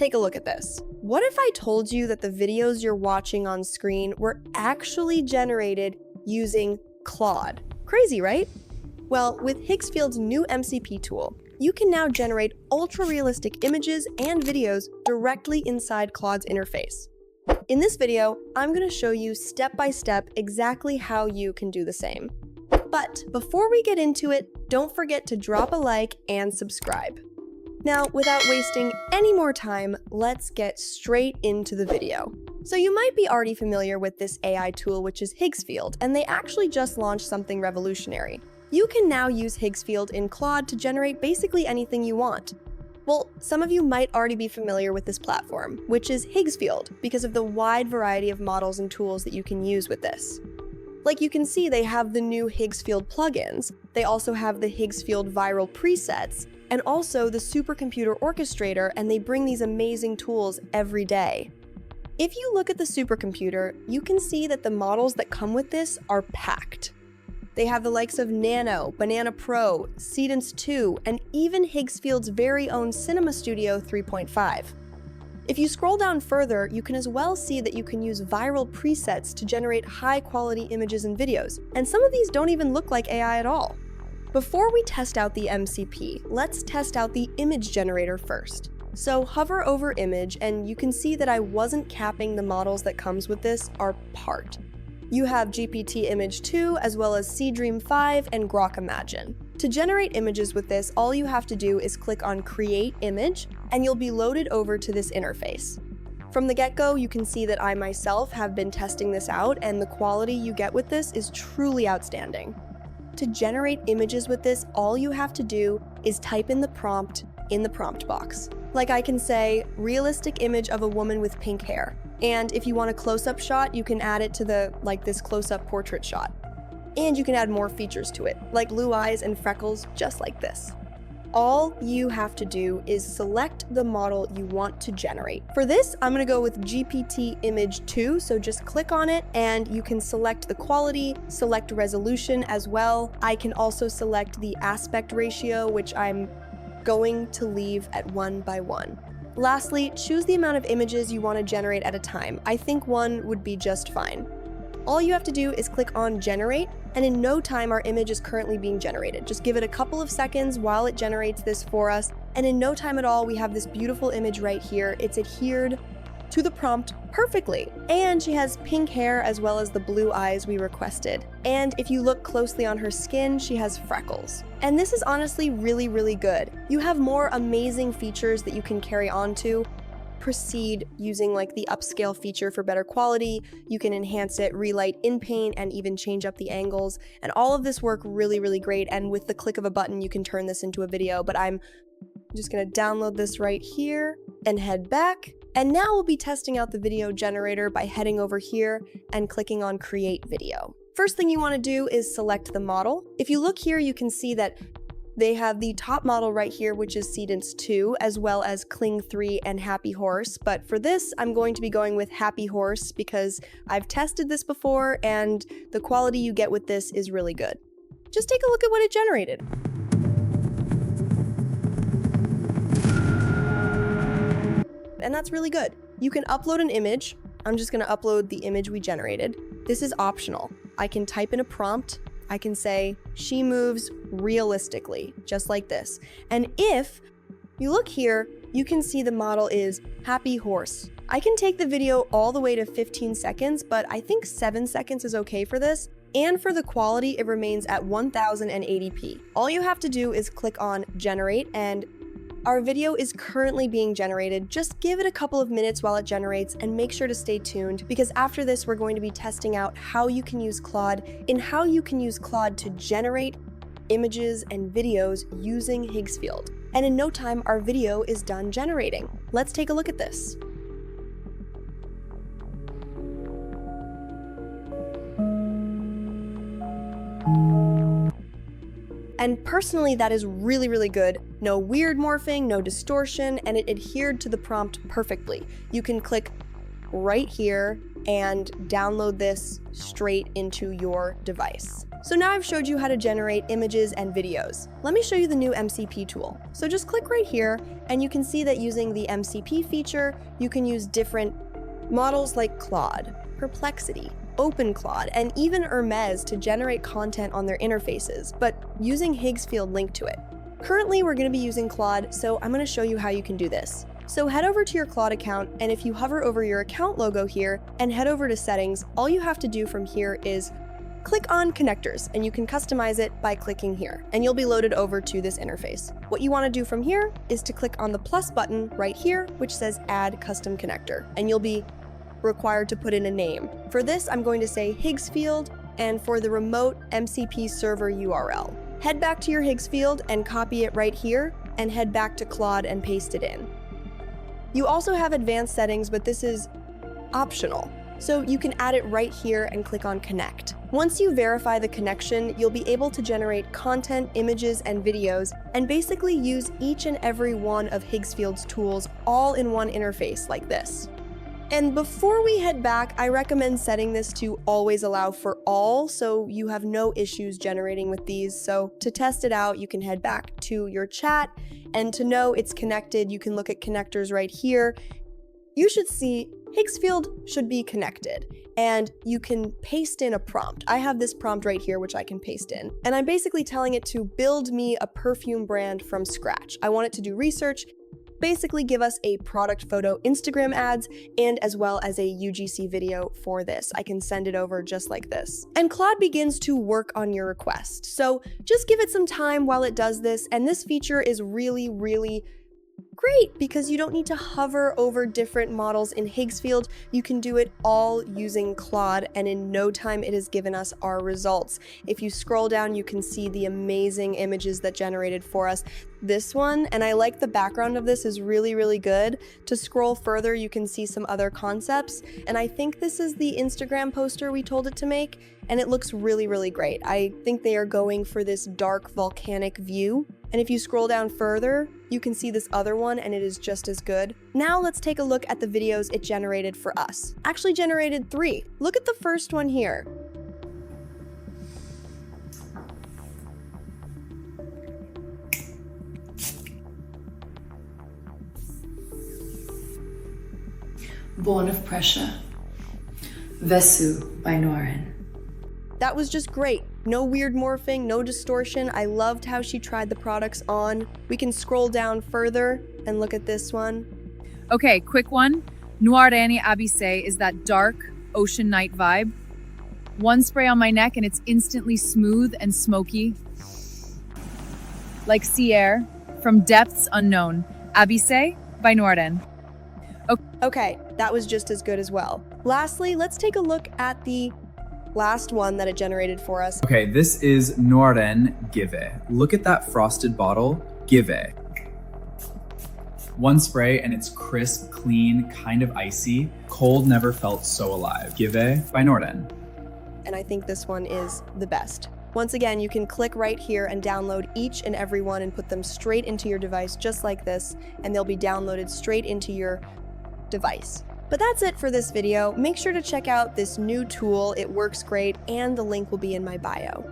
take a look at this. What if I told you that the videos you're watching on screen were actually generated using Claude? Crazy, right? Well, with Higgsfield's new MCP tool, you can now generate ultra-realistic images and videos directly inside Claude's interface. In this video, I'm going to show you step-by-step exactly how you can do the same. But before we get into it, don't forget to drop a like and subscribe. Now, without wasting any more time, let's get straight into the video. So you might be already familiar with this AI tool, which is Higgsfield, and they actually just launched something revolutionary. You can now use Higgsfield in Claude to generate basically anything you want. Well, some of you might already be familiar with this platform, which is Higgsfield, because of the wide variety of models and tools that you can use with this. Like you can see, they have the new Higgsfield plugins. They also have the Higgsfield viral presets, and also the supercomputer orchestrator, and they bring these amazing tools every day. If you look at the supercomputer, you can see that the models that come with this are packed. They have the likes of Nano, Banana Pro, Seedance 2, and even Higgsfield's very own Cinema Studio 3.5. If you scroll down further, you can as well see that you can use viral presets to generate high-quality images and videos, and some of these don't even look like AI at all. Before we test out the MCP, let's test out the image generator first. So hover over image, and you can see that I wasn't capping the models that comes with this are part. You have GPT Image 2, as well as Seedream 5 and Grok Imagine. To generate images with this, all you have to do is click on Create Image, and you'll be loaded over to this interface. From the get-go, you can see that I myself have been testing this out, and the quality you get with this is truly outstanding. To generate images with this, all you have to do is type in the prompt box. Like I can say, realistic image of a woman with pink hair. And if you want a close-up shot, you can add it to this close-up portrait shot. And you can add more features to it, like blue eyes and freckles, just like this. All you have to do is select the model you want to generate. For this, I'm gonna go with GPT Image 2, so just click on it and you can select the quality, select resolution as well. I can also select the aspect ratio, which I'm going to leave at 1:1. Lastly, choose the amount of images you want to generate at a time. I think one would be just fine. All you have to do is click on Generate, and in no time our image is currently being generated. Just give it a couple of seconds while it generates this for us, and in no time at all we have this beautiful image right here. It's adhered to the prompt perfectly. And she has pink hair as well as the blue eyes we requested. And if you look closely on her skin, she has freckles. And this is honestly really, really good. You have more amazing features that you can carry on to. Proceed using like the upscale feature for better quality. You can enhance it, relight in paint, and even change up the angles. And all of this work really, really great. And with the click of a button, you can turn this into a video. But I'm just gonna download this right here and head back. And now we'll be testing out the video generator by heading over here and clicking on Create Video. First thing you want to do is select the model. If you look here, you can see that they have the top model right here, which is Seedance 2, as well as Kling 3 and Happy Horse. But for this, I'm going to be going with Happy Horse because I've tested this before and the quality you get with this is really good. Just take a look at what it generated. And that's really good. You can upload an image. I'm just gonna upload the image we generated. This is optional. I can type in a prompt. I can say, she moves realistically, just like this. And if you look here, you can see the model is Happy Horse. I can take the video all the way to 15 seconds, but I think 7 seconds is okay for this. And for the quality, it remains at 1080p. All you have to do is click on Generate, and our video is currently being generated. Just give it a couple of minutes while it generates and make sure to stay tuned, because after this we're going to be testing out how you can use Claude to generate images and videos using Higgsfield. And in no time our video is done generating. Let's take a look at this. And personally, that is really, really good. No weird morphing, no distortion, and it adhered to the prompt perfectly. You can click right here and download this straight into your device. So now I've showed you how to generate images and videos. Let me show you the new MCP tool. So just click right here and you can see that using the MCP feature, you can use different models like Claude, Perplexity, OpenClaw, and even Hermes to generate content on their interfaces, but using Higgsfield linked to it. Currently, we're going to be using Claude, so I'm going to show you how you can do this. So head over to your Claude account, and if you hover over your account logo here and head over to settings, all you have to do from here is click on connectors, and you can customize it by clicking here, and you'll be loaded over to this interface. What you want to do from here is to click on the plus button right here, which says add custom connector, and you'll be required to put in a name. For this, I'm going to say Higgsfield, and for the remote MCP server URL. Head back to your Higgsfield and copy it right here, and head back to Claude and paste it in. You also have advanced settings, but this is optional. So you can add it right here and click on connect. Once you verify the connection, you'll be able to generate content, images, and videos, and basically use each and every one of Higgsfield's tools all in one interface like this. And before we head back, I recommend setting this to always allow for all, so you have no issues generating with these. So to test it out, you can head back to your chat, and to know it's connected, you can look at connectors right here. You should see Higgsfield should be connected, and you can paste in a prompt. I have this prompt right here, which I can paste in, and I'm basically telling it to build me a perfume brand from scratch. I want it to do research, basically give us a product photo Instagram ads, and as well as a UGC video for this. I can send it over just like this. And Claude begins to work on your request. So just give it some time while it does this, and this feature is really, really great because you don't need to hover over different models in Higgsfield. You can do it all using Claude, and in no time it has given us our results. If you scroll down, you can see the amazing images that generated for us. This one, and I like the background of this, is really, really good. To scroll further, you can see some other concepts, and I think this is the Instagram poster we told it to make, and it looks really, really great. I think they are going for this dark volcanic view. And if you scroll down further, you can see this other one, and it is just as good. Now let's take a look at the videos it generated for us. Actually generated 3. Look at the first one here. Born of Pressure. Vesu by Norin. That was just great. No weird morphing, no distortion. I loved how she tried the products on. We can scroll down further and look at this one. Okay, quick one. Noirani Abysse is that dark ocean night vibe. One spray on my neck and it's instantly smooth and smoky. Like sea air from depths unknown. Abysse by Noirden. Okay, that was just as good as well. Lastly, let's take a look at the last one that it generated for us. Okay, this is Noren Give. Look at that frosted bottle. Give. One spray and it's crisp, clean, kind of icy. Cold never felt so alive. Give by Norden. And I think this one is the best. Once again, you can click right here and download each and every one and put them straight into your device just like this, and they'll be downloaded straight into your device. But that's it for this video. Make sure to check out this new tool. It works great, and the link will be in my bio.